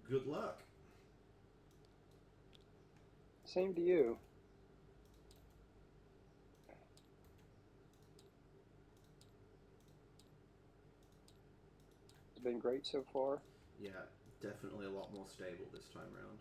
Good luck. Same to you. It's been great so far. Yeah, definitely a lot more stable this time round.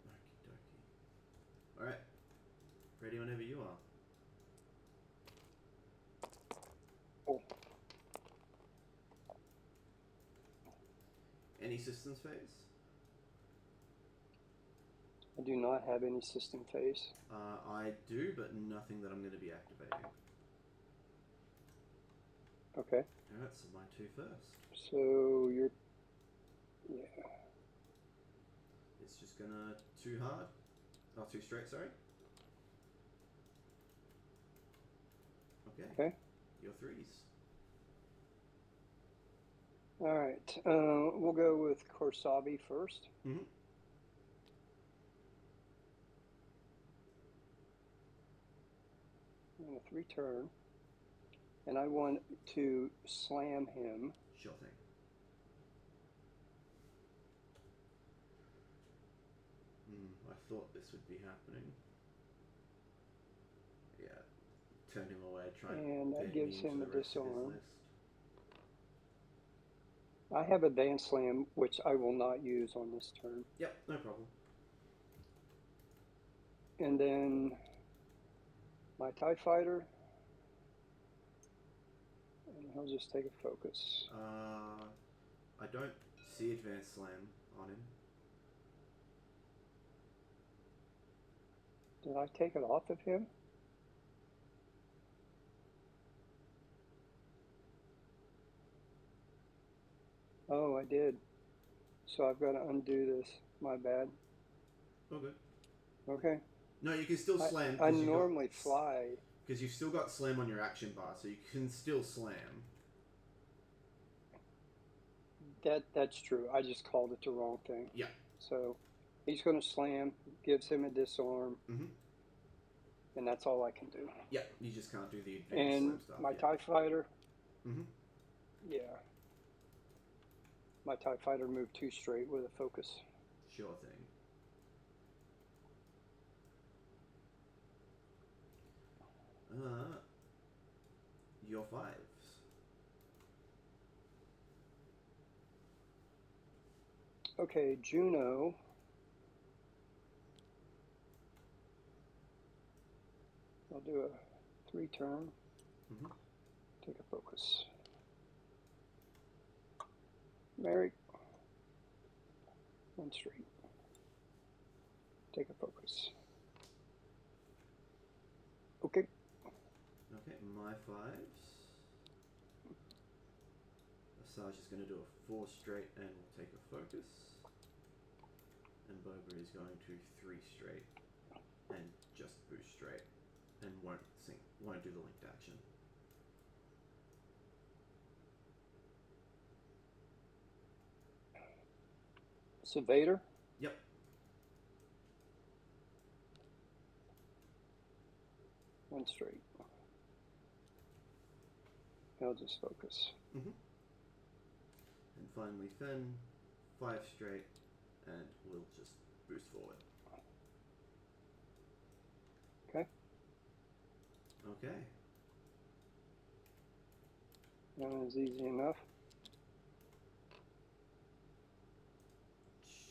Okie dokie. Alright. Ready whenever you are. Oh, Any systems phase? I do not have any system phase. I do, but nothing that I'm going to be activating. Okay. Alright, so my two first. So you're... Yeah. It's just gonna two hard. Oh, two straight, sorry. Okay. Okay. Your threes. All right. We'll go with Korsabi first. Mm-hmm. On a 3-turn. And I want to slam him. Sure thing. I thought this would be happening. Yeah. Turn him away, try And that bait me gives into him the a rest of his disarm. list. I have advanced slam, which I will not use on this turn. Yep, no problem. And then my TIE fighter. And he'll just take a focus. I don't see advanced slam on him. Did I take it off of him? Oh, I did. So I've got to undo this. My bad. Oh, good. Okay. No, you can still slam. I normally fly. Because you've still got slam on your action bar, so you can still slam. That's true. I just called it the wrong thing. Yeah. So he's going to slam, gives him a disarm, and that's all I can do. Yeah, you just can't do the advanced slam stuff. And my yet. TIE fighter, Mm-hmm. yeah. My TIE fighter moved 2 straight with a focus. Sure thing. Your fives. Okay, Juno. I'll do a 3-turn. Mm-hmm. Take a focus. Mary. 1 straight. Take a focus. Okay. Okay, my fives. Asajj is going to do a 4 straight and will take a focus. And Boba is going to 3 straight and just boost straight and won't do the linked action. So Vader. Yep. One straight. I'll just focus. Mm-hmm. And finally Fen, 5 straight, and we'll just boost forward. Okay. Okay. That was easy enough.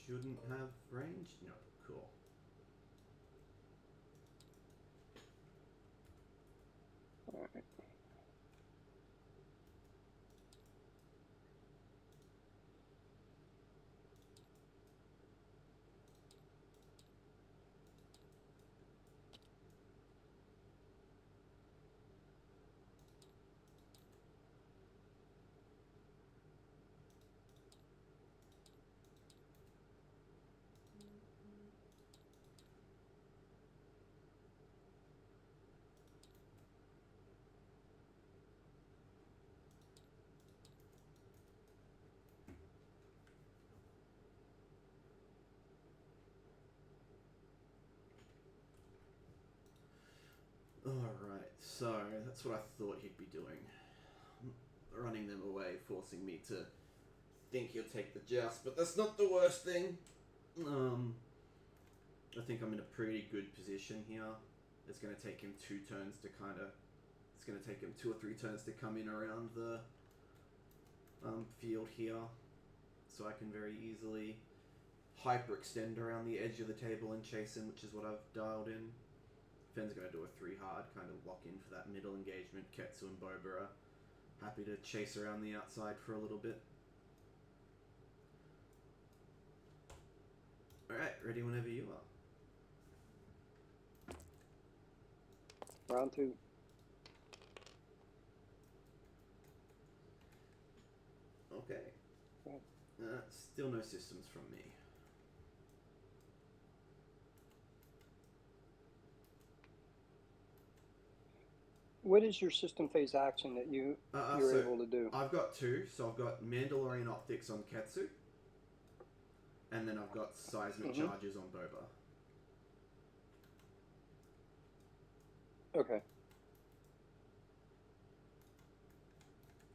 Shouldn't have range? No, cool. All right. Alright, so that's what I thought he'd be doing. Running them away, forcing me to think he'll take the joust, but that's not the worst thing. I think I'm in a pretty good position here. It's going to take him 2 turns to it's going to take him 2 or 3 turns to come in around the field here. So I can very easily hyperextend around the edge of the table and chase him, which is what I've dialed in. Fenn's going to do a 3 hard, kind of lock in for that middle engagement. Ketsu and Boba are happy to chase around the outside for a little bit. Alright, ready whenever you are. Round 2. Okay. Still no systems from me. What is your system phase action that you're able to do? I've got 2. So I've got Mandalorian Optics on Ketsu. And then I've got Seismic Charges on Boba. Okay.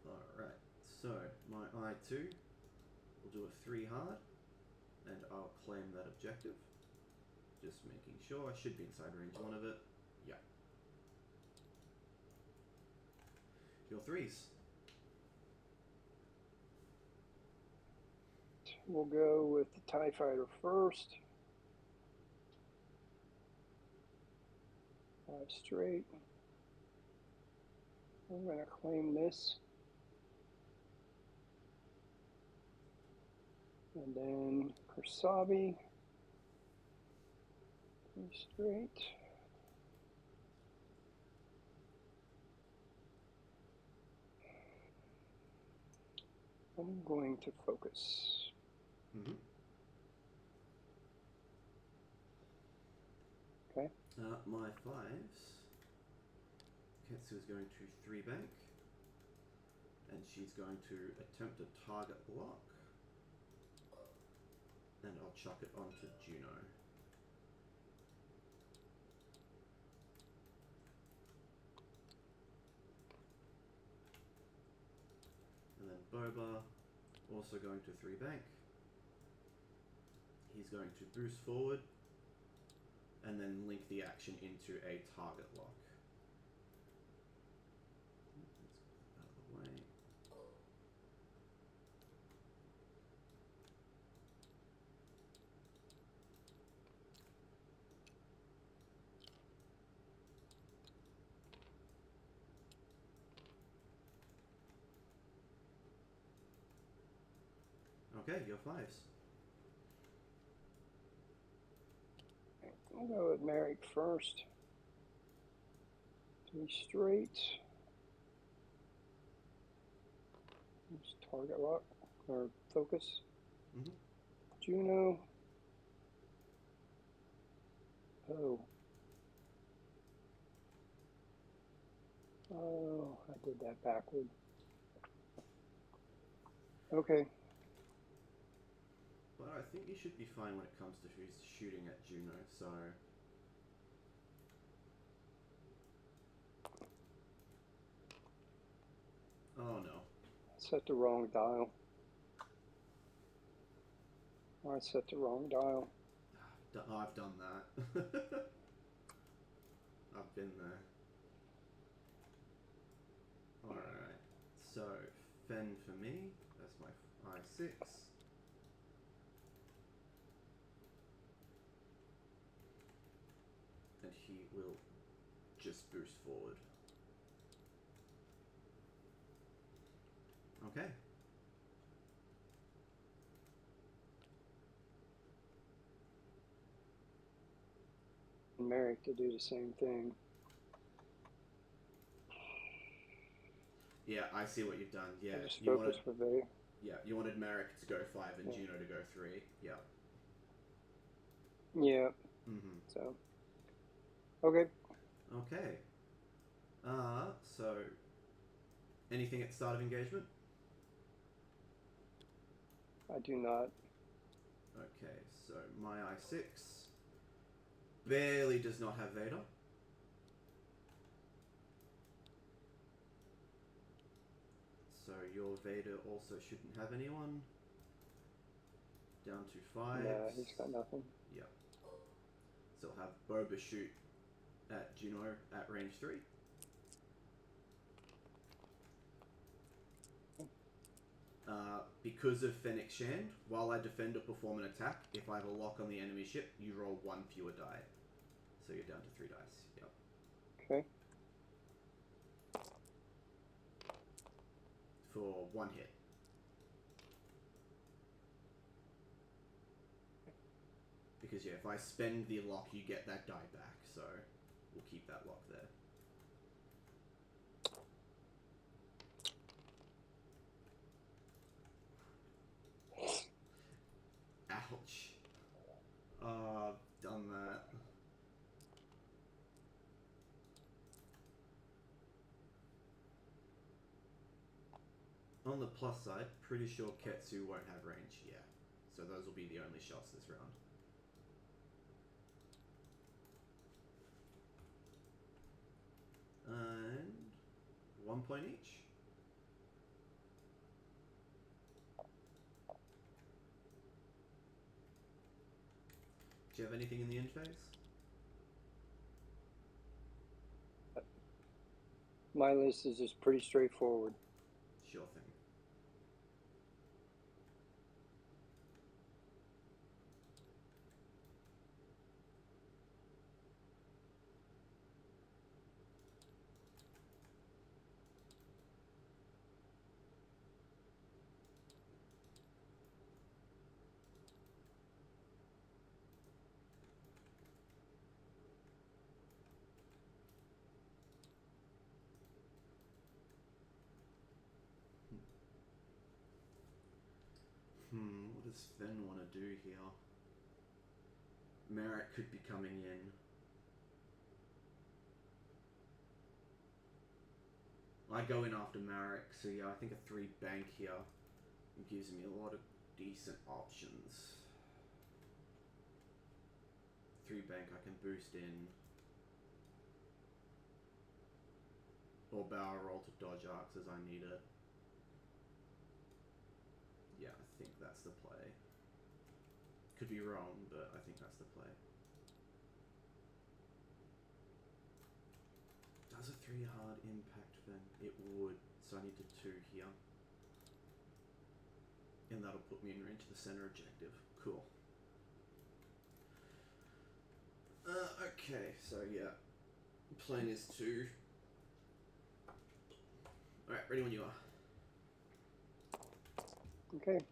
Alright, so my I2 will do a 3 hard, and I'll claim that objective. Just making sure I should be inside range 1 of it. Yeah. Your 3s. We'll go with the TIE Fighter first. 5 straight. I'm going to claim this. And then Kursabi. 3 straight. I'm going to focus. Mm-hmm. Okay. My 5s. Ketsu is going to 3 bank. And she's going to attempt a target block. And I'll chuck it onto Juno. And then Boba, also going to 3 bank. He's going to boost forward and then link the action into a target lock. Out of the way. Okay, your 5s. I'll go with Merrick first. 3 straight. Just target lock or focus. Mm-hmm. Juno. Oh. Oh, I did that backward. Okay. But I think you should be fine when it comes to who's shooting at Juno, so... Oh no. Set the wrong dial. I set the wrong dial. I've done that. I've been there. Alright, so Fen for me, that's my I6. And he will just boost forward. Okay. Merrick to do the same thing. Yeah, I see what you've done. Yeah, Just focus for Vader. Yeah, you wanted Merrick to go 5 and Juno to go 3. Yeah. Yeah. Mm-hmm. So. Okay. Okay. So anything at the start of engagement? I do not. Okay, so my I6 barely does not have Vader. your Vader also shouldn't have anyone. Down to 5. Nah, he's got nothing. Yeah. So I'll have Boba shoot at Juno at range 3. Because of Fennec Shand, while I defend or perform an attack, if I have a lock on the enemy ship, you roll 1 fewer die. So you're down to 3 dice. Yep. Okay. For 1 hit. Because yeah, if I spend the lock, you get that die back. So we'll keep that lock there. Ouch. Oh, I've done that. On the plus side, pretty sure Ketsu won't have range, yeah. So those will be the only shots this round. And 1 point each. Do you have anything in the end phase? My list is just pretty straightforward. Sure thing. What does Fen want to do here? Merrick could be coming in. I go in after Marek, so yeah, I think a 3 bank here gives me a lot of decent options. 3 bank I can boost in. Or barrel roll to dodge arcs as I need it. Yeah, I think that's the play. Could be wrong, but I think that's the play. Does a 3 hard impact then? It would, so I need to 2 here. And that'll put me in range of the center objective. Cool. Okay, so yeah. Plan is 2. Alright, ready when you are. Okay.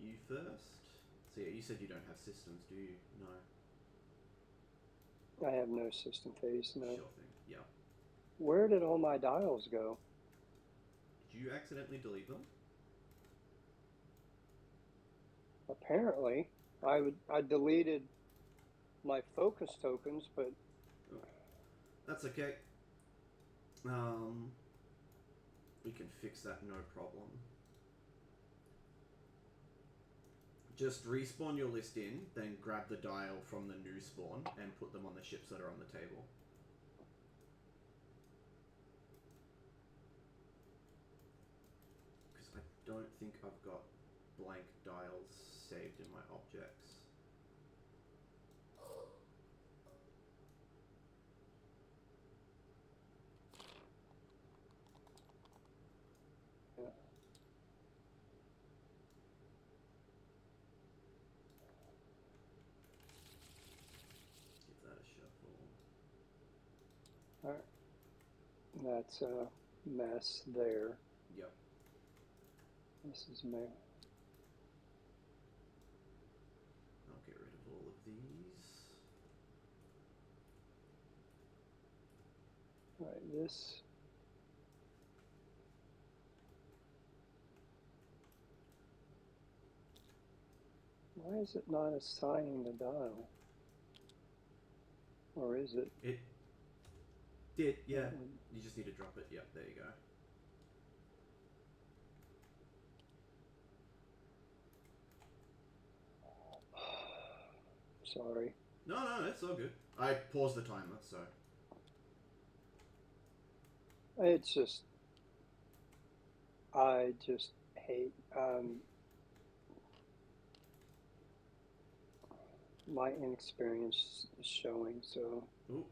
You first. So yeah, you said you don't have systems, do you? No. I have no system phase, no. Sure thing, yeah. Where did all my dials go? Did you accidentally delete them? Apparently. I deleted my focus tokens, but... Oh. That's okay. We can fix that, no problem. Just respawn your list in, then grab the dial from the new spawn and put them on the ships that are on the table. Because I don't think I've got blank dials saved in my objects. Alright. That's a mess there. Yep. This is me. I'll get rid of all of these. Alright, this... Why is it not assigning the dial? Or is it? It did, yeah. You just need to drop it. Yep, there you go. Sorry. No, it's all good. I paused the timer, so. It's just I just hate my inexperience is showing, so. Ooh.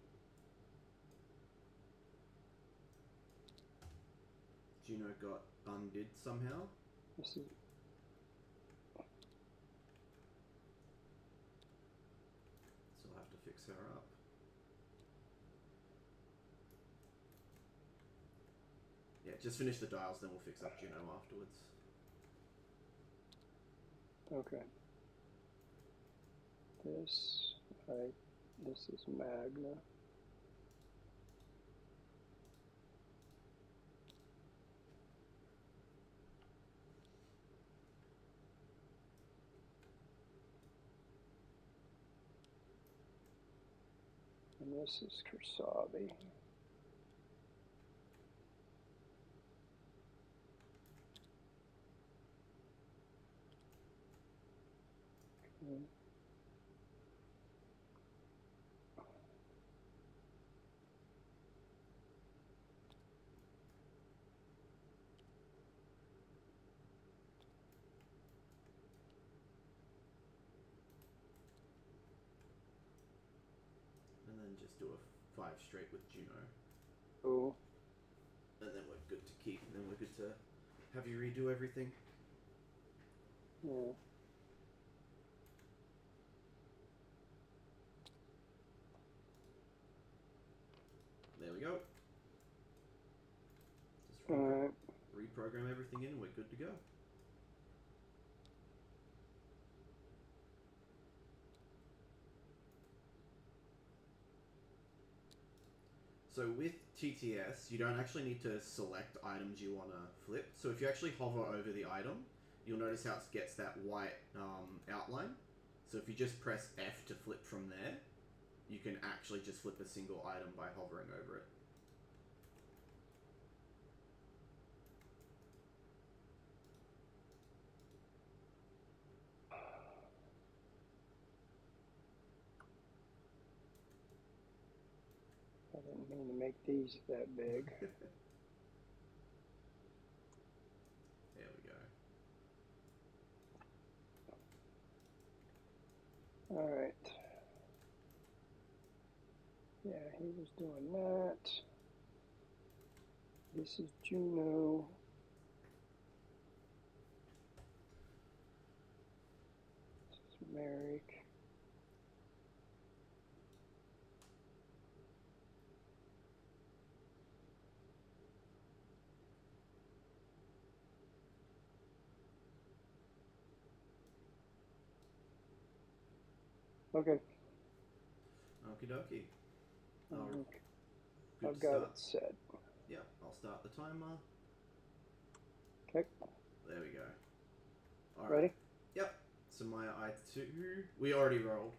Juno got undid somehow. This is. So I'll have to fix her up. Yeah, just finish the dials, then we'll fix up Juno afterwards. Okay. This, right, this is Magna. And this is Kursabi. Okay. And then just do a 5 straight with Juno. Cool. And then we're good to keep. And then we're good to have you redo everything. Yeah. There we go. Just Alright. reprogram everything in and we're good to go. So with TTS, you don't actually need to select items you want to flip. So if you actually hover over the item, you'll notice how it gets that white outline. So if you just press F to flip from there, you can actually just flip a single item by hovering over it. I didn't mean to make these that big. There we go. Alright. Yeah, he was doing that. This is Juno. This is Merrick. Okay. Okie dokie. I've got it set. Yeah, I'll start the timer. Okay. There we go. All right. Ready? Yep. So my I2, we already rolled.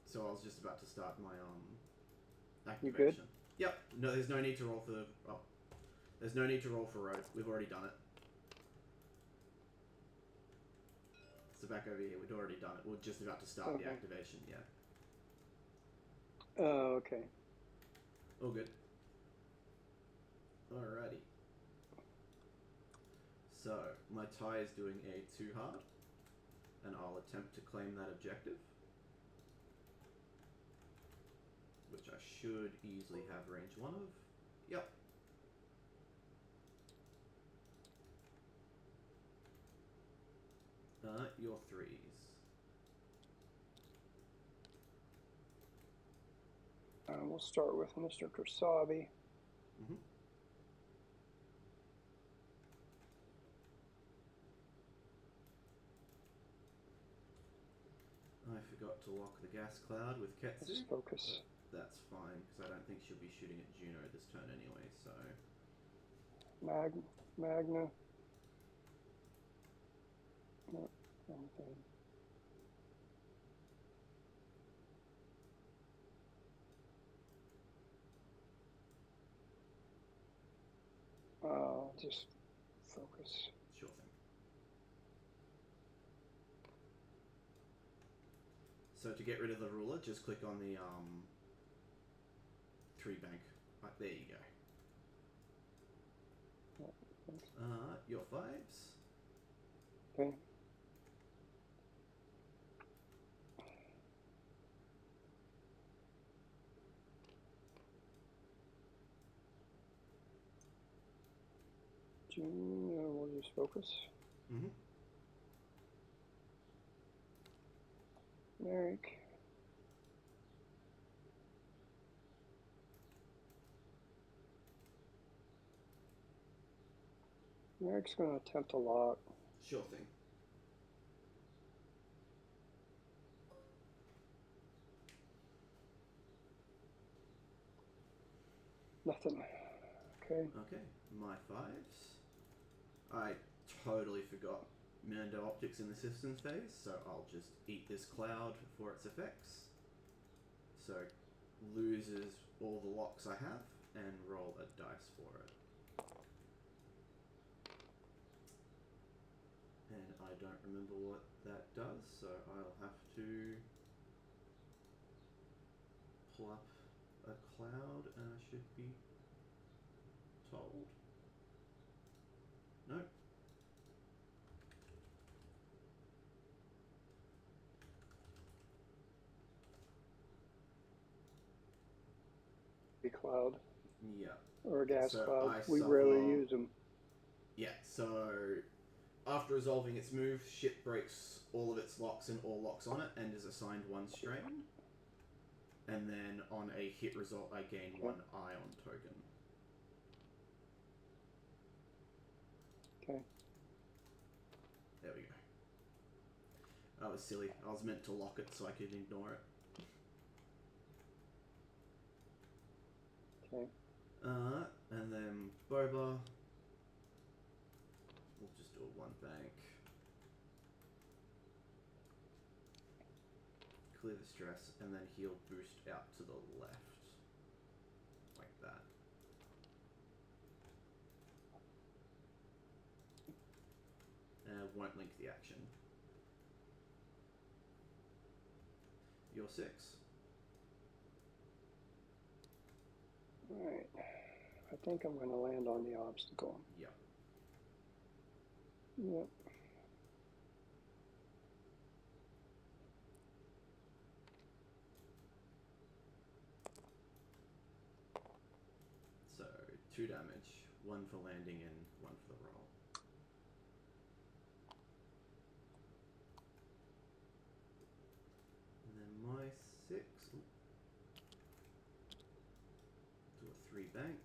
So I was just about to start my activation. You good? Yep. No, there's no need to roll for. Oh, there's no need to roll for road. We've already done it. So back over here, we'd already done it. We're just about to start the activation. Yeah. Oh, okay. All good. Alrighty. So my tie is doing a 2 hard, and I'll attempt to claim that objective, which I should easily have range 1 of. Yep. Your 3s. We'll start with Mr. Kursabi. Mm-hmm. I forgot to lock the gas cloud with Ketsu. Let's focus. That's fine, because I don't think she'll be shooting at Juno this turn anyway, so... Magna. No, anything. Just focus. Sure thing. So to get rid of the ruler, just click on the 3 bank. Right, there you go. Thanks. Your 5s. Okay. We'll just focus. Mm-hmm. Merrick. Merrick's going to attempt a lock. Sure thing. Nothing. Okay. Okay, my 5s. I totally forgot Mando Optics in the systems phase, so I'll just eat this cloud for its effects. So, loses all the locks I have, and roll a dice for it. And I don't remember what that does, so I'll have to pull up a cloud, and I should be told. Nope. A cloud. Yeah. Or a gas So cloud. I We suffer- rarely use them. Yeah, so after resolving its move, ship breaks all of its locks and all locks on it and is assigned 1 strain. And then on a hit result, I gain 1 ion token. Okay. There we go. That was silly. I was meant to lock it so I could ignore it. Okay. And then Boba. We'll just do a 1 bank. Clear the stress, and then he'll boost out to the left. Like that. And won't link the action. Your 6. Alright. I think I'm going to land on the obstacle. Yep. Yep. So, 2 damage. 1 for landing and 1 for the roll. And then my 6. Ooh. Do a 3 bank.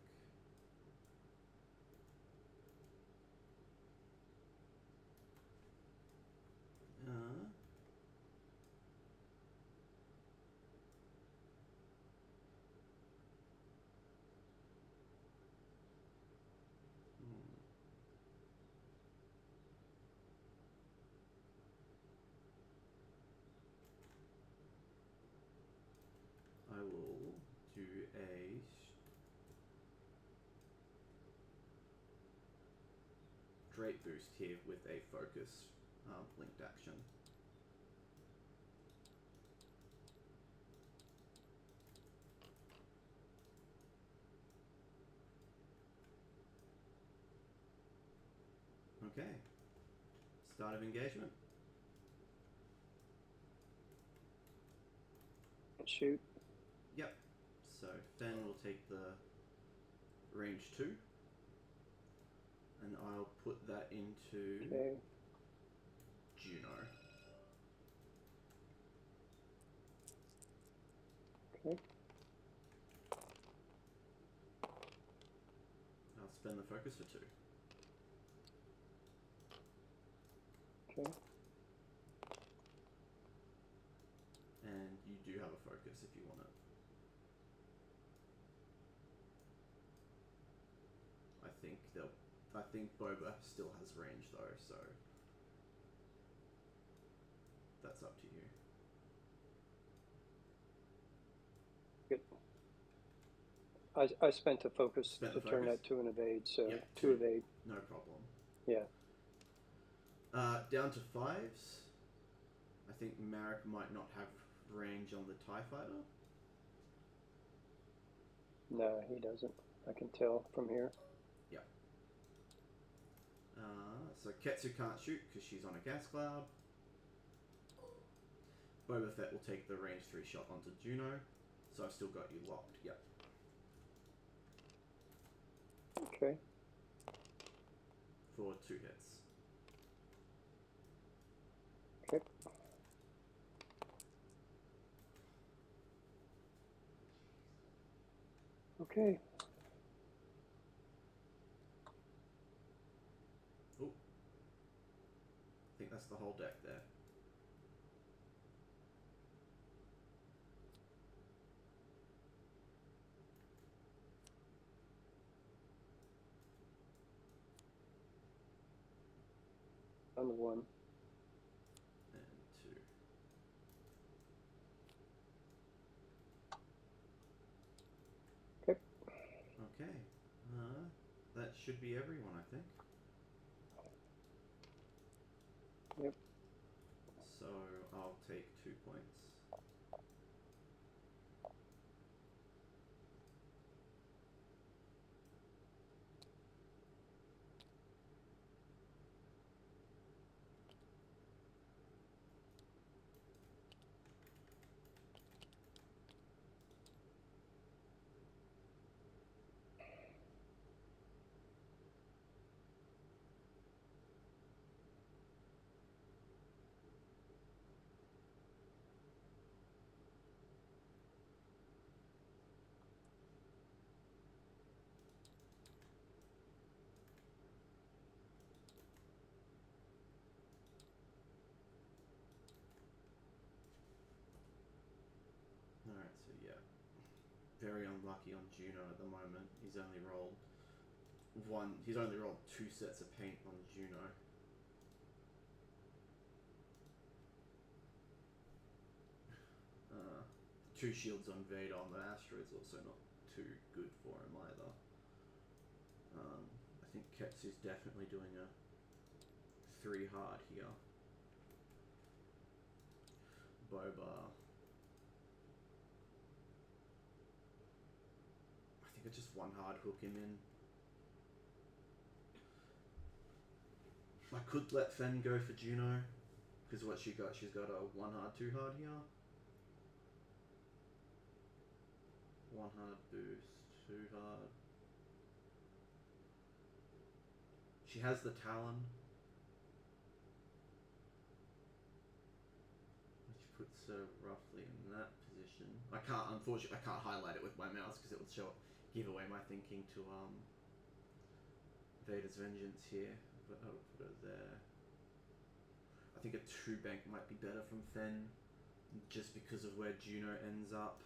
I will do a straight boost here with a focus linked action. Okay. Start of engagement. Shoot. Yep. So Fen will take the range 2. And I'll put that into Juno. Okay. I'll spend the focus for 2. Okay. And you do have a focus if you want it. I think Boba still has range though, so that's up to you. Good. I spent the focus to turn that to an evade, so yep, 2 evade. No problem. Yeah. Down to 5s. I think Marek might not have range on the TIE fighter. No, he doesn't. I can tell from here. Yeah. So Ketsu can't shoot because she's on a gas cloud. Boba Fett will take the range 3 shot onto Juno. So I've still got you locked. Yep. Okay. For 2 hits. Okay. Okay. Oh. I think that's the whole deck there. On the 1. And 2. Okay. Okay. That should be everyone, I think. Yep. So I'll take 2 points. Alright, so yeah. Very unlucky on Juno at the moment. He's only rolled 2 sets of paint on Juno. Uh, 2 shields on Vader on the asteroid's also not too good for him either. I think Ketsu's definitely doing a 3 hard here. Boba. I think I just 1 hard hook him in. I could let Fen go for Juno, because what she's got a 1 hard, 2 hard here. 1 hard boost, 2 hard. She has the Talon, which puts her roughly in that position. Unfortunately, I can't highlight it with my mouse because it will give away my thinking to Vader's Vengeance here, but I'll put her there. I think a 2 bank might be better from Fen, just because of where Juno ends up.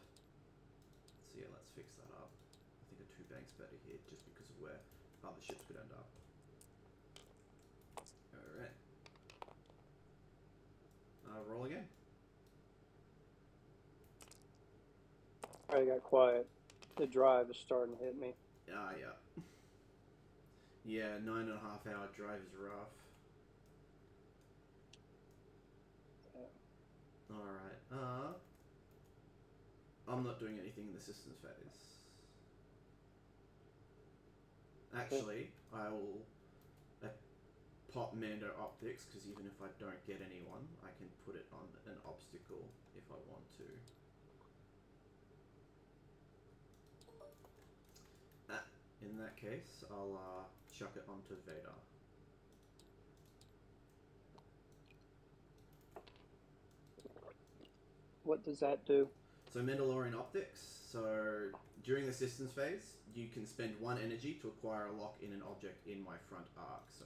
So yeah, let's fix that up. I think a 2 bank's better here, just because of where other ships could end up. Alright. Roll again. I got quiet. The drive is starting to hit me. Yeah. Yeah, 9.5 hour drive is rough. Yeah. Alright, I'm not doing anything in the systems phase. Actually, I will pop Mando Optics, because even if I don't get anyone, I can put it on an obstacle if I want to. In that case, I'll chuck it onto Vader. What does that do? So Mandalorian Optics, so during the systems phase, you can spend 1 energy to acquire a lock in an object in my front arc, so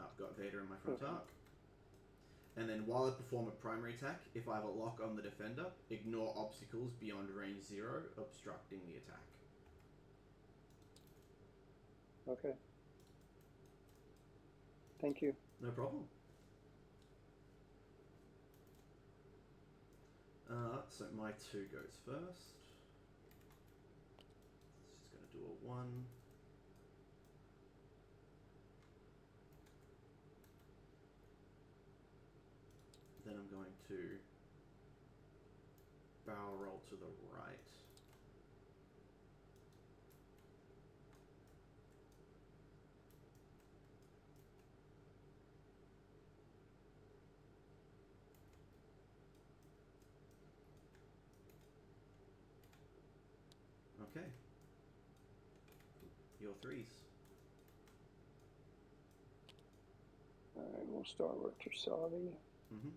I've got Vader in my front arc. And then while I perform a primary attack, if I have a lock on the defender, ignore obstacles beyond range 0, obstructing the attack. Okay. Thank you. No problem. So my 2 goes first. It's just going to do a 1. Then I'm going to barrel roll to the right. Okay. Your threes. Alright, we'll start with Trsavi. Mm-hmm.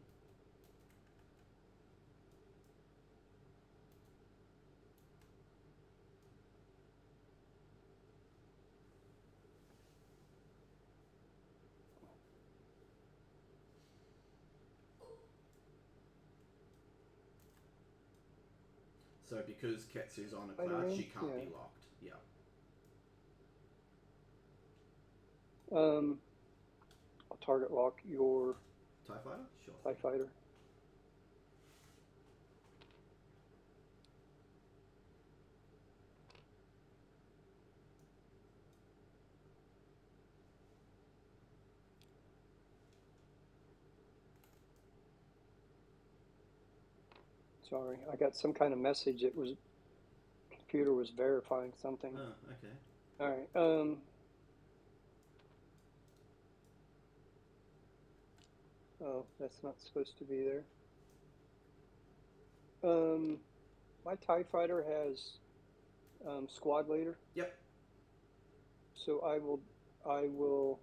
So because Ketsu's on a cloud, she can't be locked. Yeah. I'll target lock your TIE Fighter? Sure. TIE Fighter. Sorry, I got some kind of message. It was computer was verifying something. Oh, okay. All right. Oh, that's not supposed to be there. My TIE Fighter has squad leader. Yep. So I will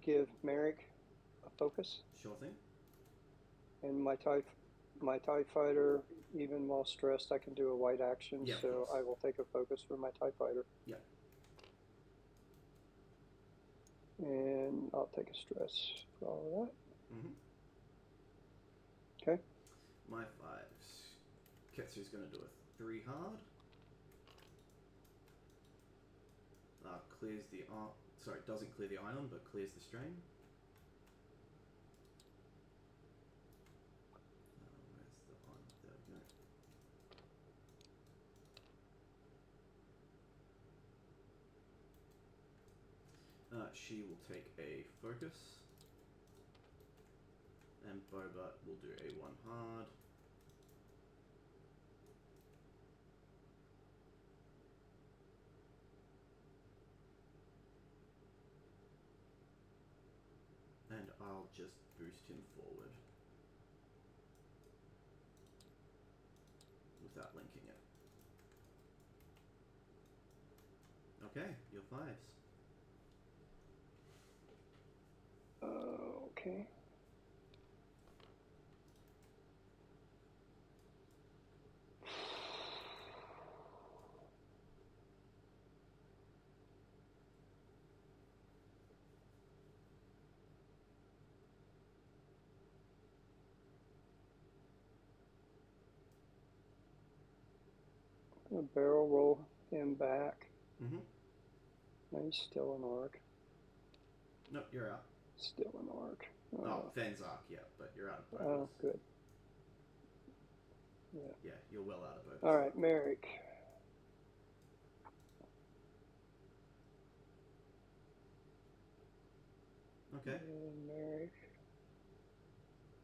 give Merrick a focus. Sure thing. And my TIE Fighter, even while stressed, I can do a white action. Yeah, so I will take a focus for my TIE Fighter. Yeah. And I'll take a stress for all of that. Mm-hmm. Okay. My fives. Ketsu's going to do a 3 hard. Clears the sorry, doesn't clear the ion, but clears the strain. Where's the ion? There we go. She will take a focus, and Boba will do a 1 hard. And I'll just boost him forward without linking it. Okay, your fives. Okay. I'm gonna barrel roll him back. Mm-hmm. No, he's still an arc. Nope, you're out. Still an arc. Oh, Fen's arc, yeah, but you're out of Boba's. Oh, good. Yeah. Yeah, you're well out of Boba's. All right, Merrick. Okay. And Merrick.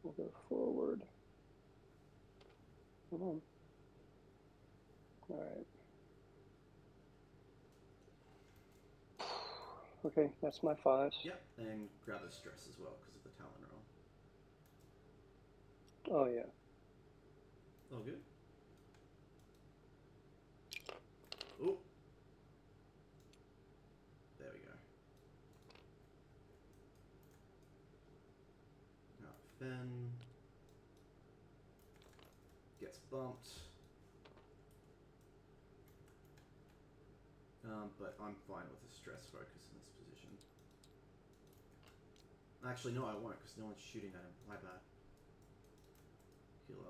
We'll go forward. Come on. All right. Okay, that's my fives. Yep, and grab a stress as well because of the Talon roll. Oh, yeah. All good. Oh. There we go. Now Fen gets bumped. But I'm fine with a stress focus in this position. Actually, no, I won't because no one's shooting at him. My bad. He'll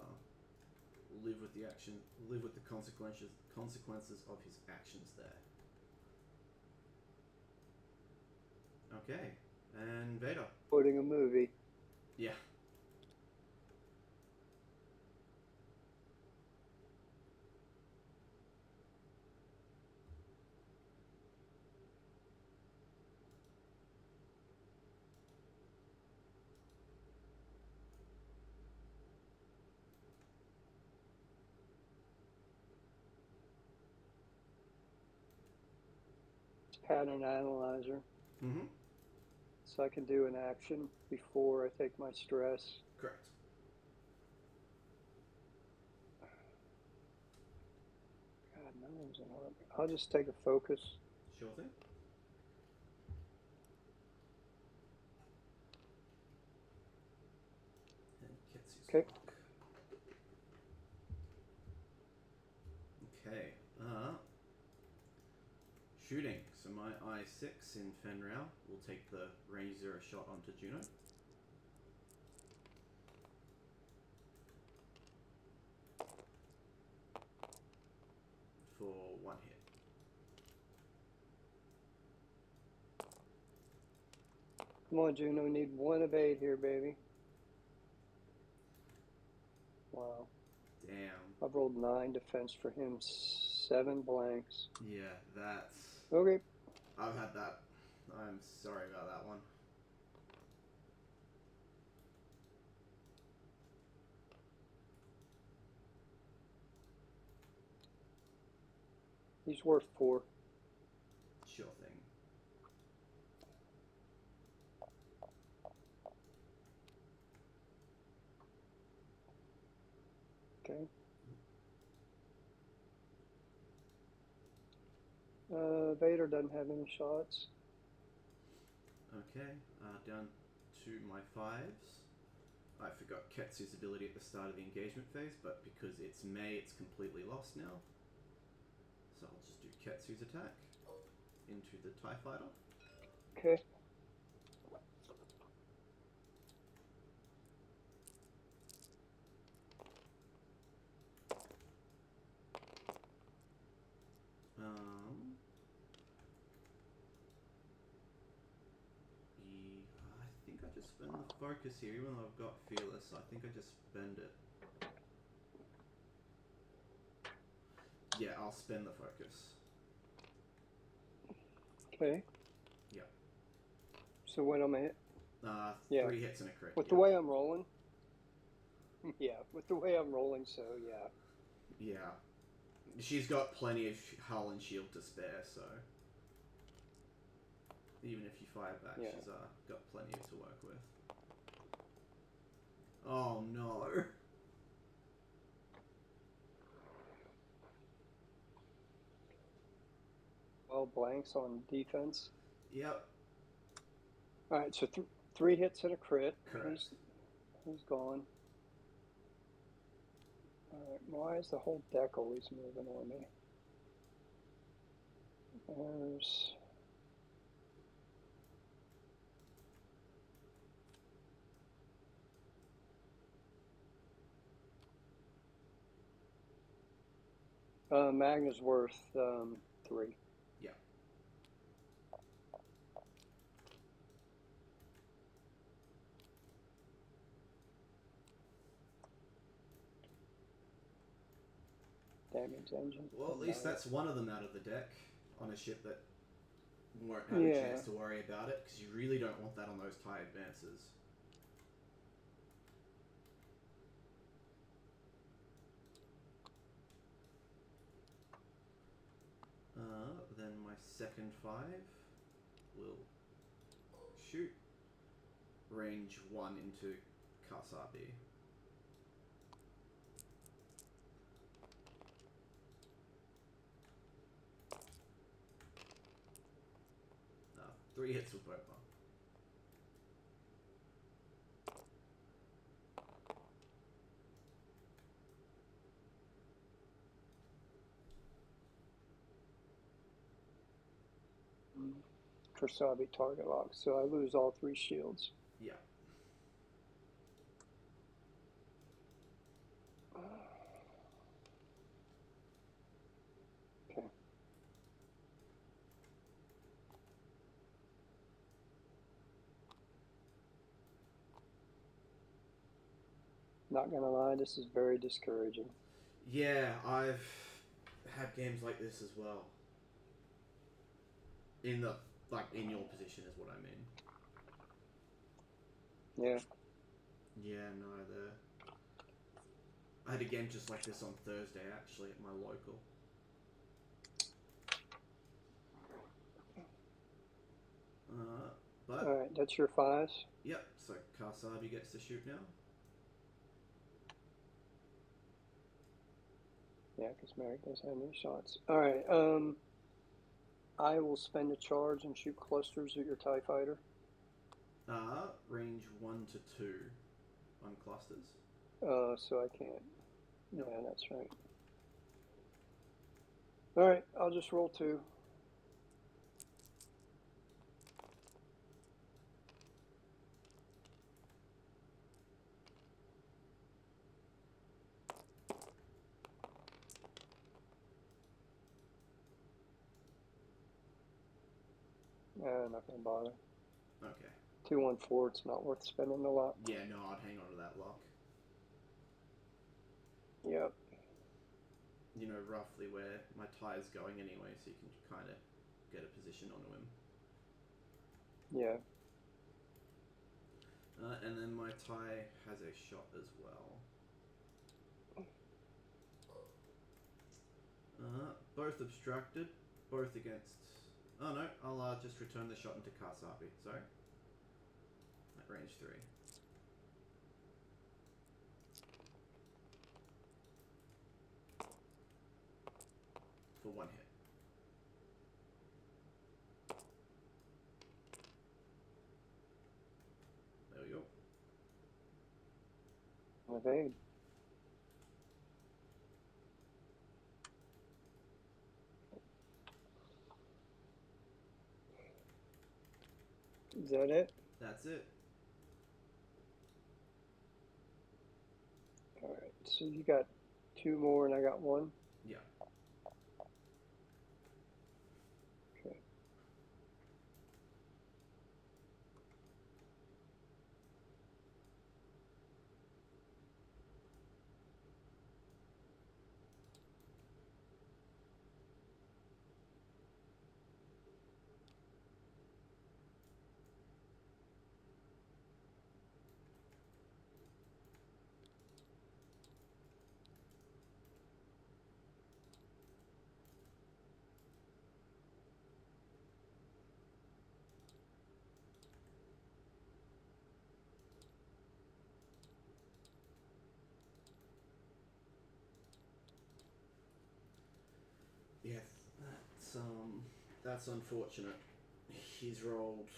live with the action, live with the consequences of his actions there. Okay, and Vader. Quoting a movie. Yeah. Pattern analyzer. Mm-hmm. So I can do an action before I take my stress. Correct. I'll just take a focus. Sure thing. And Ketsu's Okay. block. Okay. Shooting. So my I6 in Fenrau will take the range 0 shot onto Juno. For 1 hit. Come on, Juno. Need 1 of 8 here, baby. Wow. Damn. I've rolled 9 defense for him. 7 blanks. Yeah, that's... Okay. I've had that. I'm sorry about that one. He's worth 4. Sure thing. Okay. Vader doesn't have any shots. Okay, down to my 5s. I forgot Ketsu's ability at the start of the engagement phase, but because it's May, it's completely lost now. So I'll just do Ketsu's attack into the TIE Fighter. Okay. I think I just spend the focus here, even though I've got Fearless. I think I just spend it. Yeah, I'll spend the focus. Okay. Yeah. So when I'm at... 3 hits and a crit. With the way I'm rolling? Yeah, with the way I'm rolling, so yeah. Yeah. She's got plenty of hull and shield to spare, so... Even if you fire back, Yeah. she's got plenty to work with. Oh no! 12 blanks on defense. Yep. Alright, so 3 hits and a crit. Correct. He's gone. Alright, why is the whole deck always moving on me? There's... Magna's worth 3. Yeah. Damage engine. Well, at least that's one of them out of the deck on a ship that won't have a chance to worry about it, because you really don't want that on those TIE advances. Then my second 5 will shoot range 1 into Kasabi. 3 hits with both. Kasabi target lock, so I lose all 3 shields. Yeah. Okay. Not gonna lie, this is very discouraging. Yeah, I've had games like this as well. In the, in your position is what I mean. Yeah. Yeah, no, I had a game just like this on Thursday, actually, at my local. But... Alright, that's your 5s? Yep, so Kasabi gets to shoot now. Yeah, because Merrick doesn't have any shots. All right. I will spend a charge and shoot clusters at your TIE fighter. Range 1 to 2 on clusters. So I can't. Yeah, that's right. All right, I'll just roll 2. Not gonna bother. Okay. 2-1-4. It's not worth spending a lot. Yeah, no, I'd hang on to that lock. Yep. You know roughly where my tie's going anyway, so you can kind of get a position onto him. Yeah. And then my tie has a shot as well. Both obstructed, both against... Oh no, I'll just return the shot into Kasapi, sorry. At range 3. For 1 hit. There we go. Evade. Is that it? That's it. All right. So you got 2 more and I got 1? Yeah. Okay. Yeah, that's unfortunate. He's rolled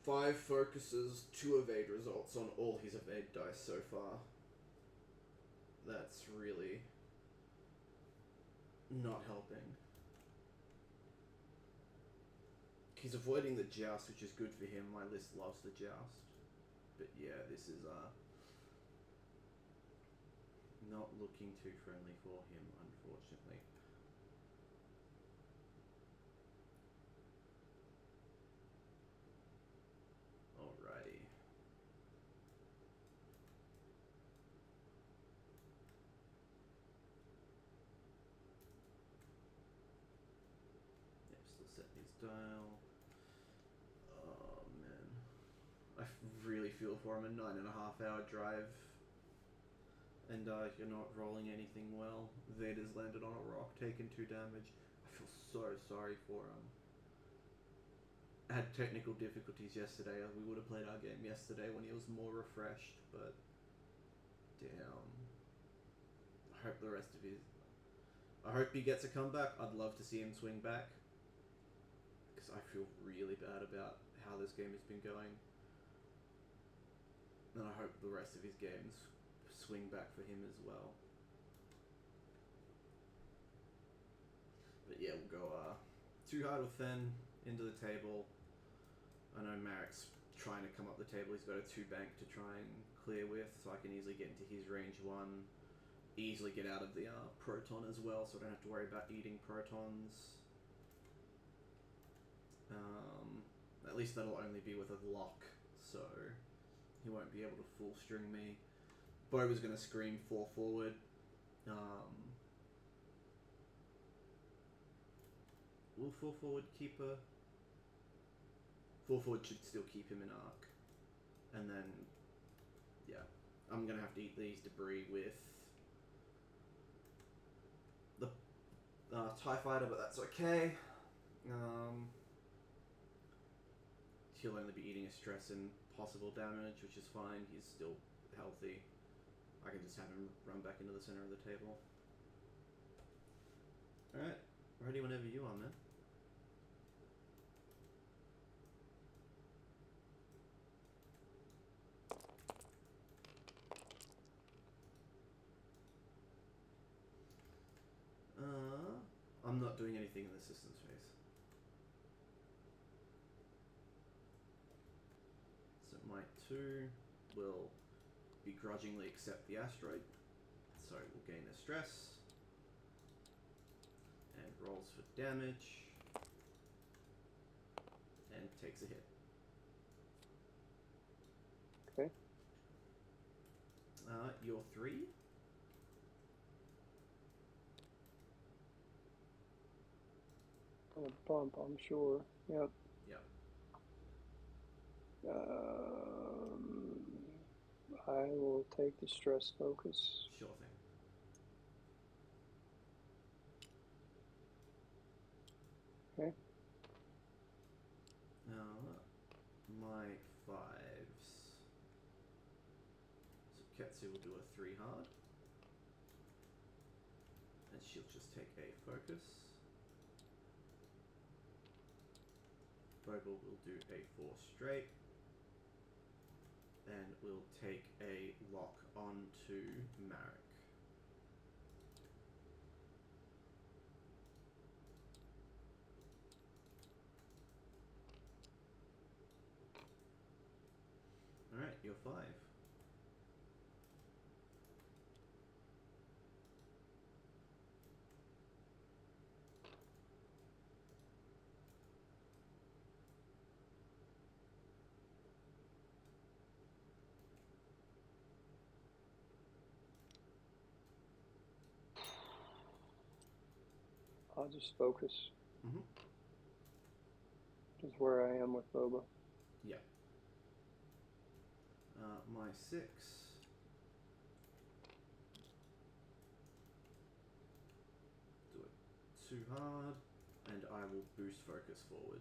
5 focuses, 2 evade results on all his evade dice so far. That's really not helping. He's avoiding the joust, which is good for him. My list loves the joust. But yeah, this is not looking too friendly for him, unfortunately. Alrighty. Yep, still set his dial. Oh man. I really feel for him. A 9.5-hour drive. And you're not rolling anything well. Vader's landed on a rock, taken 2 damage. I feel so sorry for him. I had technical difficulties yesterday. We would have played our game yesterday when he was more refreshed, but damn. I hope the rest of his... I hope he gets a comeback. I'd love to see him swing back. Because I feel really bad about how this game has been going. And I hope the rest of his games swing back for him as well. But yeah, we'll go too hard with Fen into the table. I know Marek's trying to come up the table. He's got a 2 bank to try and clear with, so I can easily get into his range 1. Easily get out of the proton as well, so I don't have to worry about eating protons. At least that'll only be with a lock, so he won't be able to full string me. Boba's going to scream 4 forward. Will 4 forward keep a... 4 forward should still keep him in arc. And then, yeah, I'm going to have to eat these debris with the TIE fighter, but that's okay. He'll only be eating a stress and possible damage, which is fine. He's still healthy. I can just have him run back into the center of the table. Alright, ready whenever you are, man. I'm not doing anything in the systems phase. So my 2 will begrudgingly accept the asteroid. So we'll gain a stress. And rolls for damage. And takes a hit. Okay. Your 3. A bump, I'm sure. Yep. Yep. I will take the stress focus. Sure thing. Okay. My 5s. So Ketsu will do a 3 hard. And she'll just take a focus. Bobo will do a 4 straight. And we'll take a lock onto Marek. Alright, you're 5. I'll just focus. Mm-hmm. Is where I am with Boba. Yeah. My 6. Do it 2 hard, and I will boost focus forward.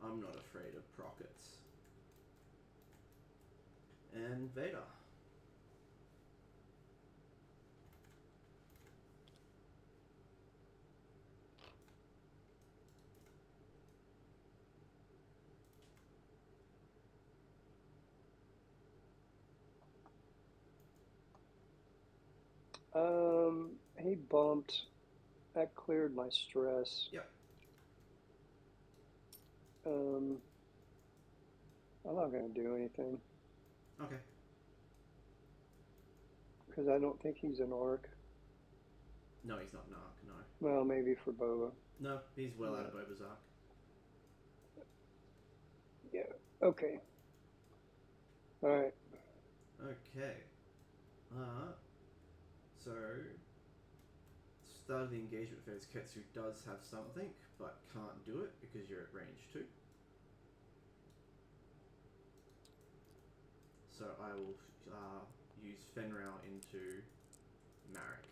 I'm not afraid of prockets. And Vader. He bumped. That cleared my stress. Yep. I'm not going to do anything. Okay. Because I don't think he's an orc. No, he's not Narc, no. Well, maybe for Boba. No, he's well out of Boba's arc. Yeah, okay. Alright. Okay. So start of the engagement phase, Ketsu does have something, but can't do it because you're at range 2. So I will use Fenrau into Marek.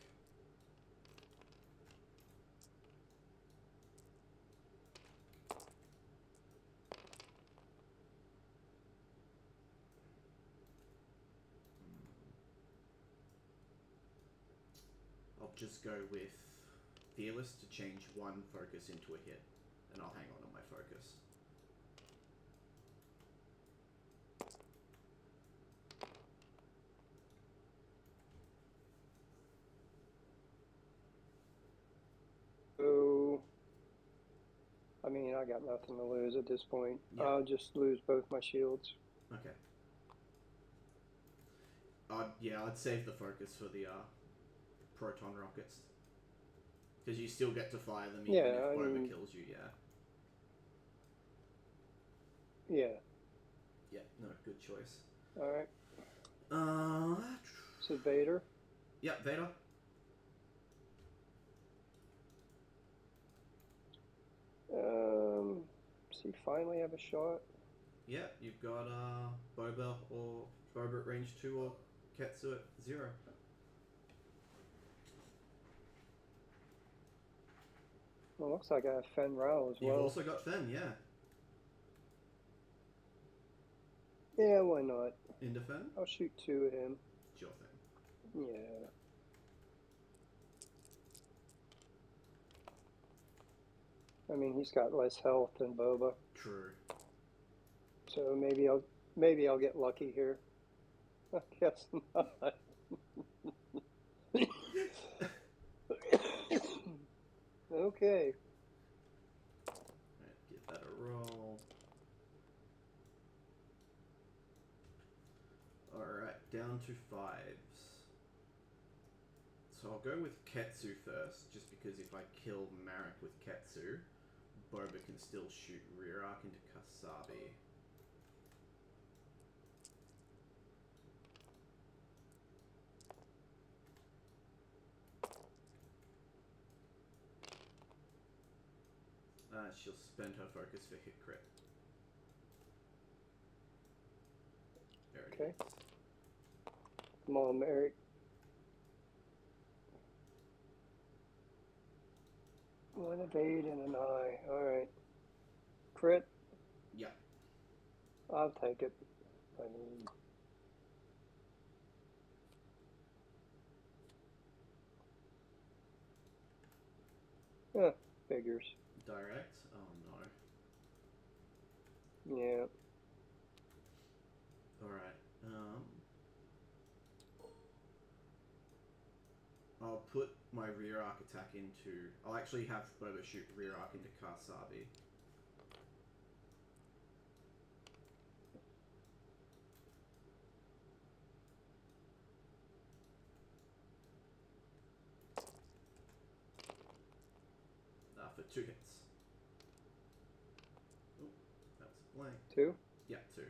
I'll just go with Fearless to change 1 focus into a hit, and I'll hang on to my focus. So, I mean, I got nothing to lose at this point. Yeah. I'll just lose both my shields. Okay. I'd save the focus for the proton rockets. Because you still get to fire them even if Boba kills you, yeah. Yeah. Yeah, no, good choice. Alright. So Vader? Yeah, Vader. Does he finally have a shot? Yeah, you've got Boba at range 2 or Ketsu at 0. Well, looks like I have Fen Rao as You've well. also got Fen, yeah. Yeah, why not? Into Fen? I'll shoot 2 at him. Sure thing. Yeah. I mean, he's got less health than Boba. True. So maybe I'll get lucky here. I guess not. Okay. Alright, give that a roll. Alright, down to 5s. So I'll go with Ketsu first, just because if I kill Marek with Ketsu, Boba can still shoot rear arc into Kasabi. She'll spend her focus for hit crit. There it Okay. is. Come on, Merrick. One evade and an eye. All right. Crit. Yeah. I'll take it. I mean, figures. Direct? Oh no. Yeah. Alright. I'll put my rear arc attack into... I'll actually have Boba shoot rear arc into Kasabi. For 2 hits. Oh, that's blank. 2? Yeah, 2.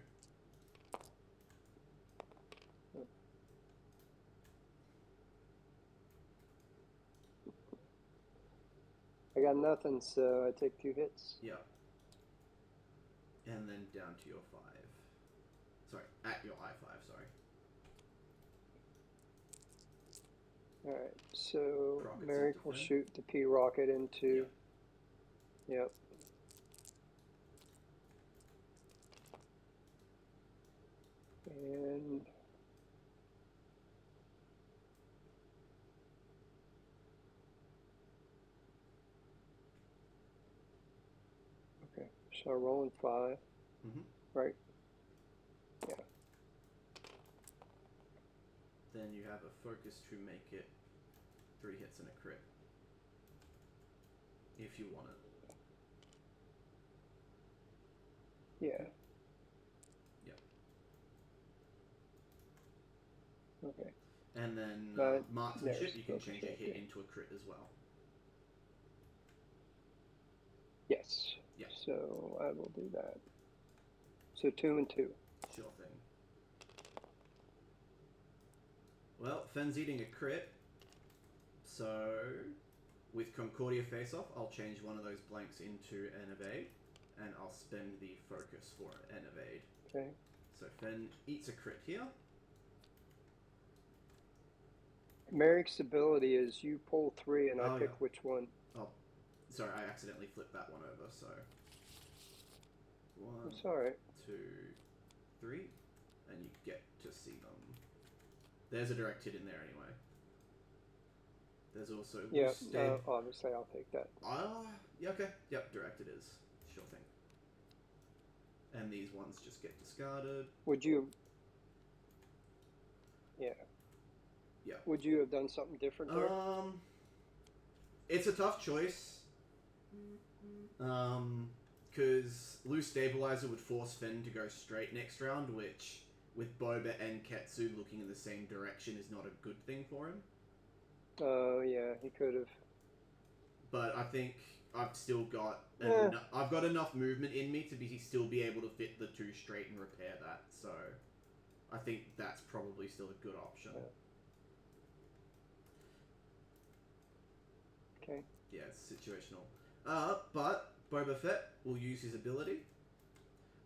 I got nothing, so I take 2 hits. Yeah. And then down to your 5. Sorry, at your I5, sorry. Alright, so Rockets Merrick into will Fen. shoot the P rocket into. Yep. And okay, so rolling 5. Mm-hmm. Right. Yeah. Then you have a focus to make it 3 hits and a crit. If you want it. Yeah. Yep. Okay. And then But marksmanship, there's you can focus change a right hit here. into a crit as well. Yes. Yeah. So I will do that. So 2 and 2. Sure thing. Well, Fen's eating a crit, so with Concordia face-off, I'll change one of those blanks into an evade, and I'll spend the focus for an evade. Okay. So Fen eats a crit here. Merrick's ability is you pull 3 and I pick yeah. which one. Oh, sorry, I accidentally flipped that one over, so... 1, It's alright. 2, 3, and you get to see them. There's a direct hit in there anyway. There's also... Yeah, obviously I'll take that. Yeah, okay. Yep, direct it is. Sure thing. And these ones just get discarded. Would you... Yeah. Yeah. Would you have done something different there? It's a tough choice. Because loose stabilizer would force Fen to go straight next round, which with Boba and Ketsu looking in the same direction is not a good thing for him. Oh, yeah, he could have. But I think I've still got Yeah. I've got enough movement in me to still be able to fit the 2 straight and repair that. So I think that's probably still a good option. Yeah. Okay. Yeah, it's situational. But Boba Fett will use his ability.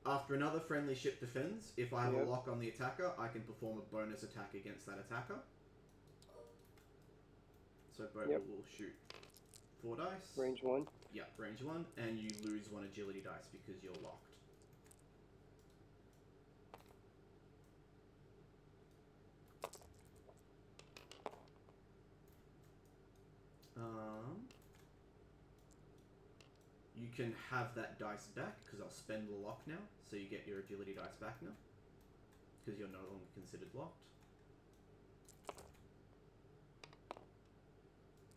After another friendly ship defends, if I have a lock on the attacker, I can perform a bonus attack against that attacker. So Boba will shoot 4 dice. Range 1. Yeah, range 1, and you lose 1 agility dice because you're locked. You can have that dice back, because I'll spend the lock now, so you get your agility dice back now, because you're no longer considered locked.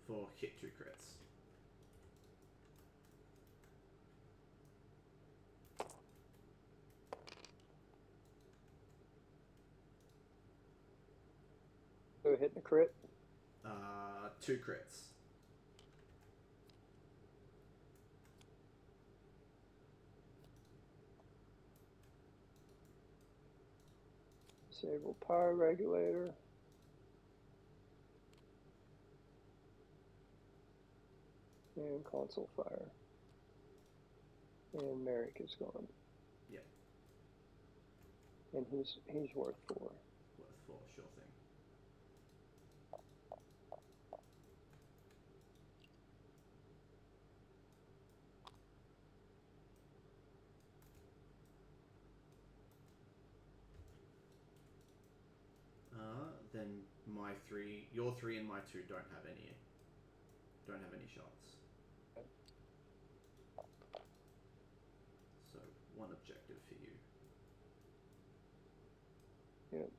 For hit 2 crits. So hit the crit. 2 crits. Disable power regulator. And console fire. And Merrick is gone. Yep. And he's worth 4. Worth 4, sure thing. Then my 3, your 3 and my 2 don't have any shots. So 1 objective for you. Yep.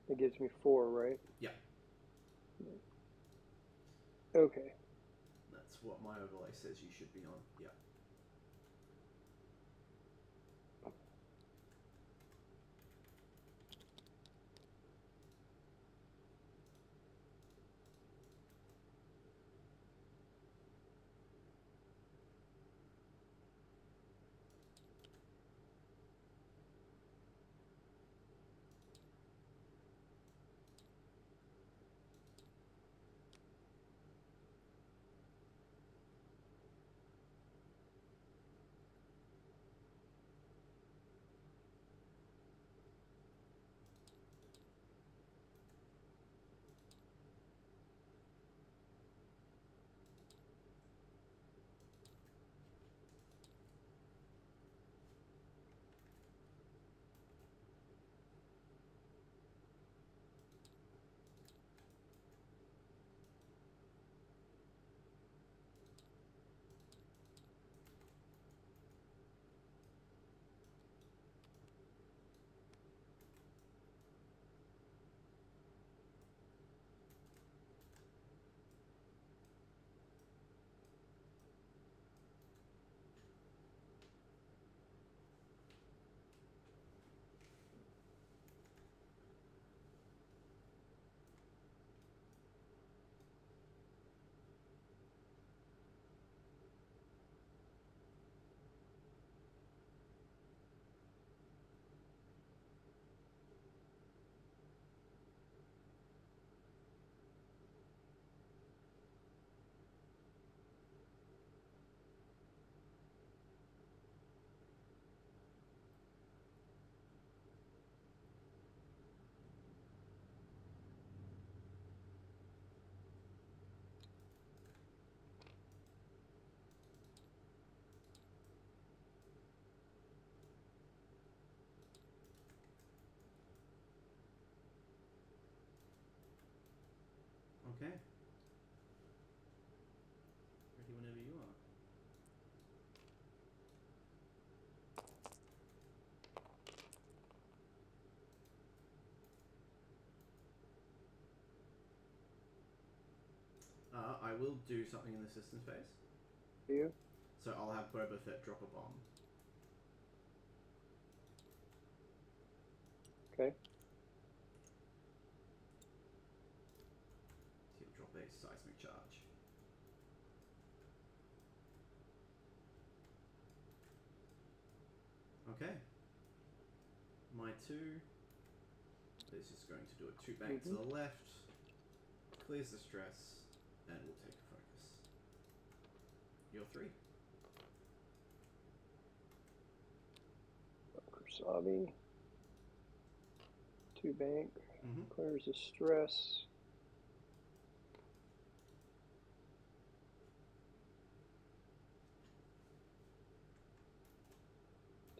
It gives me 4, right? Yeah. Okay. That's what my overlay says you should be on. Yeah. Okay. Ready whenever you are. I will do something in the systems phase. You? So I'll have Boba Fett drop a bomb. Okay. He'll drop a seismic charge. Okay. My 2 is just going to do a 2 bank to the left, clears the stress, and we'll take a focus. Your 3. Kursabi. 2 bank. Mm-hmm. Clears the stress.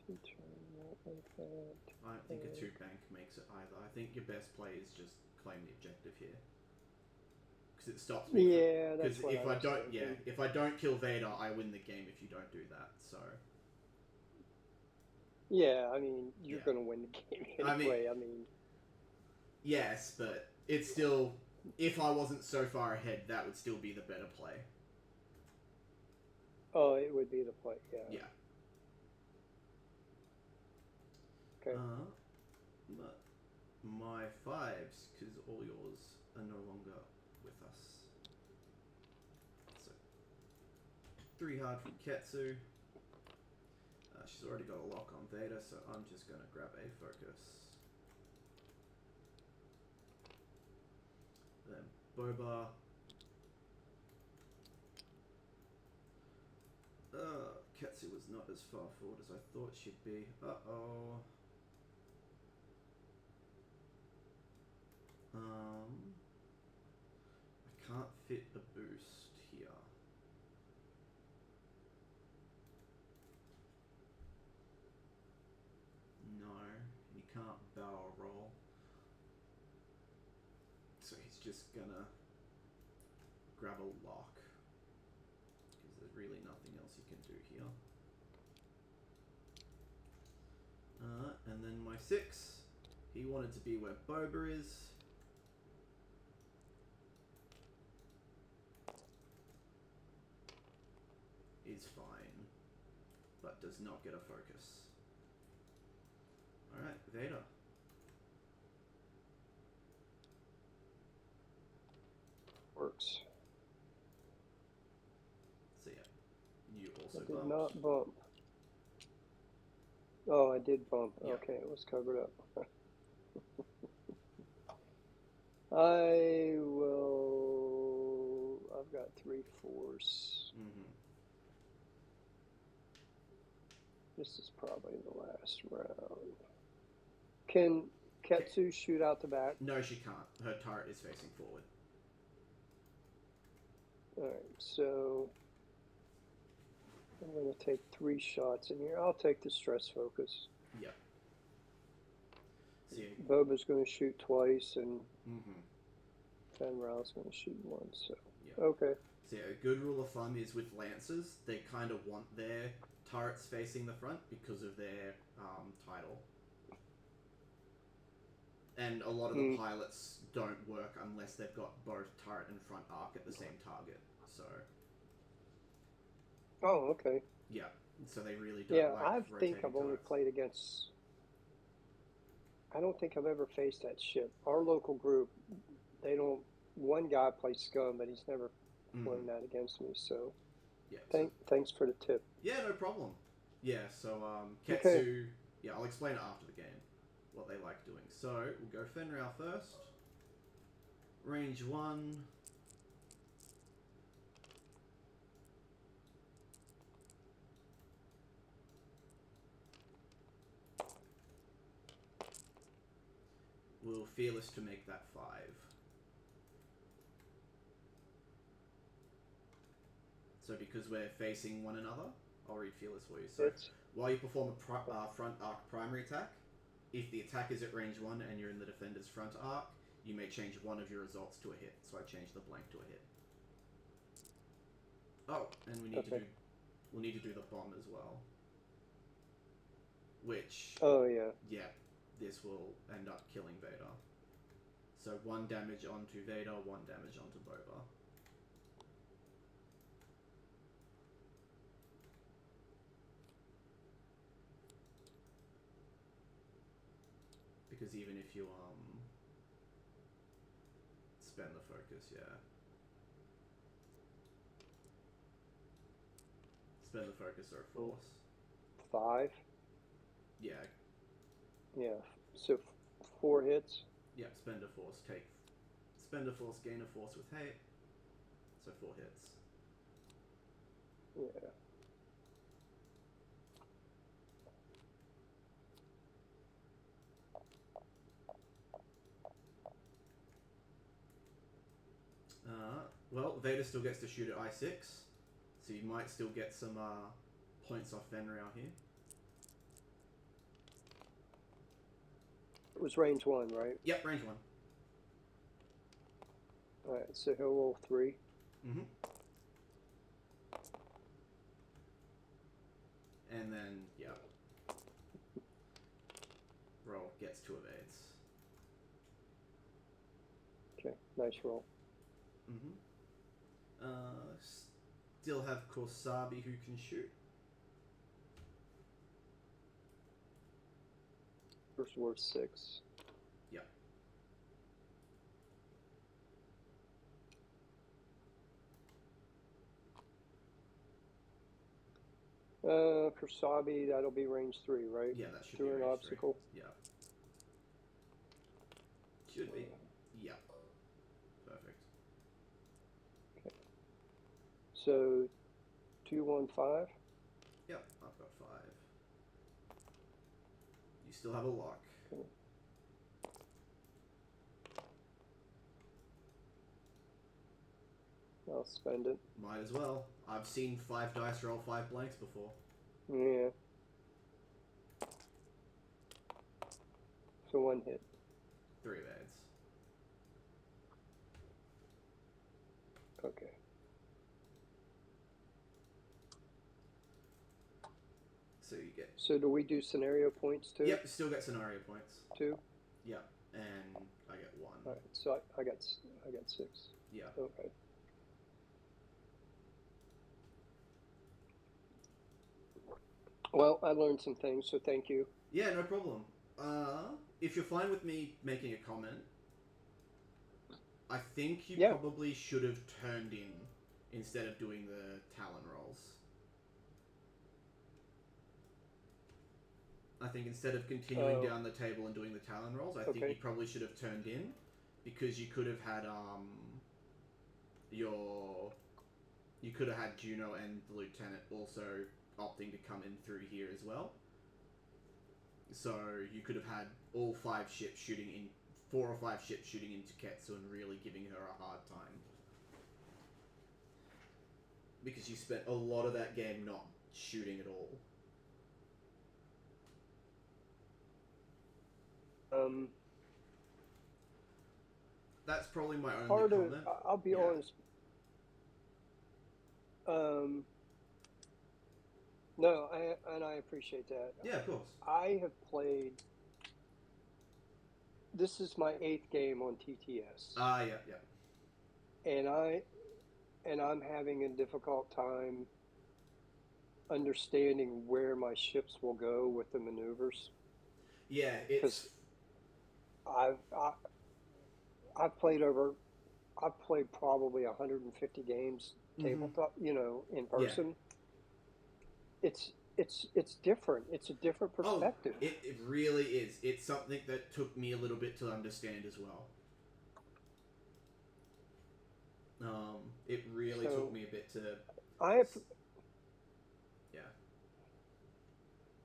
Two turn, not like that. I don't think a 2 bank makes it either. I think your best play is just claim the objective here. Because it stops me. Yeah, that's what if I don't, thinking. if I don't kill Vader, I win the game. If you don't do that, so. Yeah, I mean, you're gonna win the game anyway. I mean. Yes, but it's still. If I wasn't so far ahead, that would still be the better play. Oh, it would be the play. Yeah. Yeah. Okay. But my 5s, because all yours are no longer with us. So 3 hard from Ketsu. She's already got a lock on Vader, so I'm just gonna grab a focus. Then Boba. Ketsu was not as far forward as I thought she'd be. Uh-oh. I can't fit a boost here. No, you can't barrel roll. So he's just gonna grab a lock. Because there's really nothing else he can do here. And then my 6. He wanted to be where Boba is. Is fine, but does not get a focus. Alright, Vader. Works. So yeah, you also I did bumped. not bump. Oh, I did bump. Yeah. Okay, it was covered up. I will. I've got 3 force. Mm-hmm. This is probably the last round. Can Ketsu shoot out the back? No, she can't. Her turret is facing forward. Alright, so I'm going to take 3 shots in here. I'll take the stress focus. Yep. See. Boba's going to shoot twice, and Fenrir's going to shoot once. So yep. Okay. So yeah, a good rule of thumb is with Lancers, they kind of want their turrets facing the front because of their title. And a lot of the pilots don't work unless they've got both turret and front arc at the same target. So. Oh, okay. Yeah. So they really don't like I think I've only turrets. played against. I don't think I've ever faced that ship. Our local group, they don't. One guy plays Scum, but he's never flown that against me. So. Yeah. Thanks for the tip. Yeah, no problem. Yeah. So Ketsu. Okay. Yeah, I'll explain it after the game. What they like doing. So we'll go Fenrir first. Range 1. We'll Fearless to make that 5. So because we're facing one another, I'll read Fearless for you. So while you perform a front arc primary attack, if the attack is at range 1 and you're in the defender's front arc, you may change one of your results to a hit. So I changed the blank to a hit. Oh, and we need to do the bomb as well. Which yeah, this will end up killing Vader. So 1 damage onto Vader, 1 damage onto Boba. Because even if you spend the focus, spend the focus or force. 5. Yeah. Yeah. So 4 hits. Yeah. Spend a force. Spend a force. Gain a force with hate. So 4 hits. Yeah. Vader still gets to shoot at I6, so you might still get some points off Fenrir out here. It was range 1, right? Yep, range 1. Alright, so he'll roll 3. Mm-hmm. And then, yep. Roll gets 2 evades. Okay, nice roll. Mm-hmm. Still have Korsabi who can shoot. First worth 6. Yep. For Sabi, that'll be range 3, right? Yeah, that should Through be an range obstacle. 3. Yeah. Should be. Yeah. Perfect. Okay. So 2, 1, 5. Yep, I've got 5. You still have a lock. Okay. I'll spend it. Might as well. I've seen 5 dice roll 5 blanks before. Yeah. So 1 hit. 3 evades. Okay. So you get... So do we do scenario points too? Yep, still get scenario points. 2? Yep, and I get 1. Alright, so I got 6. Yeah. Okay. Well, I learned some things, so thank you. Yeah, no problem. If you're fine with me making a comment, I think you probably should have turned in instead of doing the Talon rolls. I think instead of continuing down the table and doing the Talon rolls, I think you probably should have turned in, because you could have had you could have had Juno and the Lieutenant also opting to come in through here as well. So you could have had all 5 ships shooting in, 4 or 5 ships shooting into Ketsu and really giving her a hard time. Because you spent a lot of that game not shooting at all. That's probably my only comment. I'll be honest. No, I appreciate that. Yeah, of course. I have played. This is my 8th game on TTS. Yeah. And I'm having a difficult time understanding where my ships will go with the maneuvers. Yeah, it's. I've played probably 150 games tabletop, in person. Yeah. It's different. It's a different perspective. Oh, it really is. It's something that took me a little bit to understand as well. It really took me a bit to... Yeah.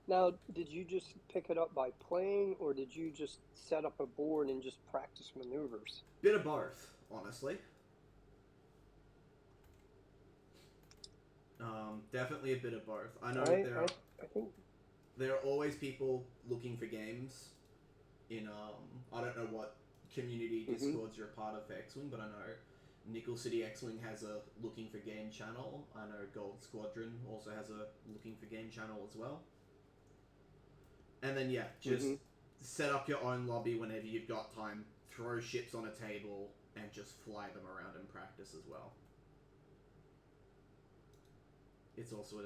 Now, did you just pick it up by playing, or did you just set up a board and just practice maneuvers? Bit of both, honestly. Definitely a bit of both. I know there are always people looking for games in I don't know what community discords you're a part of for X-Wing, but I know Nickel City X-Wing has a looking for game channel. I know Gold Squadron also has a looking for game channel as well. And then just set up your own lobby whenever you've got time, throw ships on a table and just fly them around and practice as well. It's also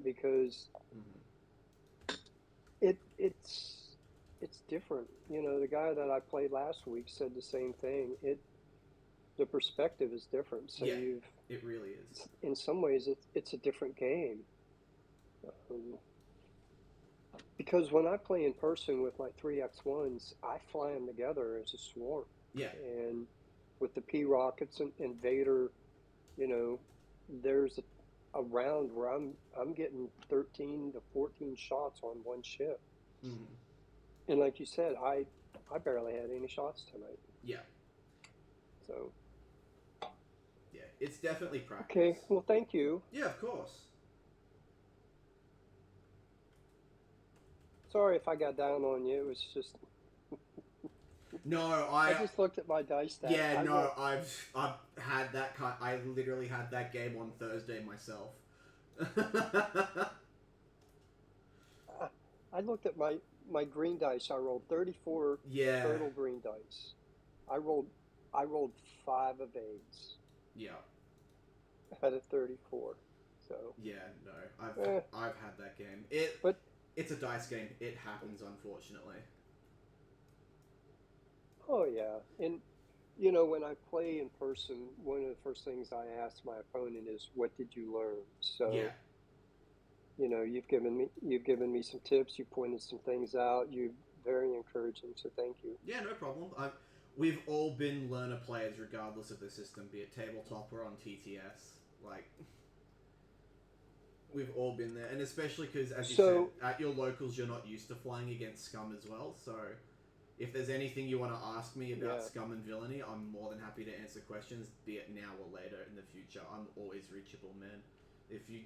because it's different. The guy that I played last week said the same thing. The perspective is different. So it really is. In some ways, it's a different game. Because when I play in person with my 3X1s, I fly them together as a swarm. Yeah. And with the P rockets and Vader, there's a round where I'm getting 13 to 14 shots on one ship. And like you said, I barely had any shots tonight. Yeah. So. Yeah, it's definitely practice. Okay, well, thank you. Yeah, of course. Sorry if I got down on you. It was just No, I just looked at my dice stack. Yeah, no, I've had that I literally had that game on Thursday myself. I looked at my green dice. I rolled 34 total green dice. I rolled 5 of 8s. Yeah. Out of 34. So. Yeah, no, I've had that game. It's a dice game. It happens, unfortunately. Oh yeah, and you know, when I play in person, one of the first things I ask my opponent is, "What did you learn?" So, yeah. You know, you've given me some tips. You pointed some things out. You're very encouraging. So thank you. Yeah, no problem. We've all been learner players, regardless of the system, be it tabletop or on TTS. Like, we've all been there, and especially because, as you said, at your locals, you're not used to flying against Scum as well. So, if there's anything you want to ask me about Scum and Villainy, I'm more than happy to answer questions, be it now or later in the future. I'm always reachable, man. If you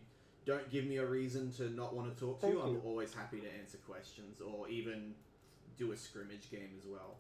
don't give me a reason to not want to talk to you, I'm always happy to answer questions, or even do a scrimmage game as well.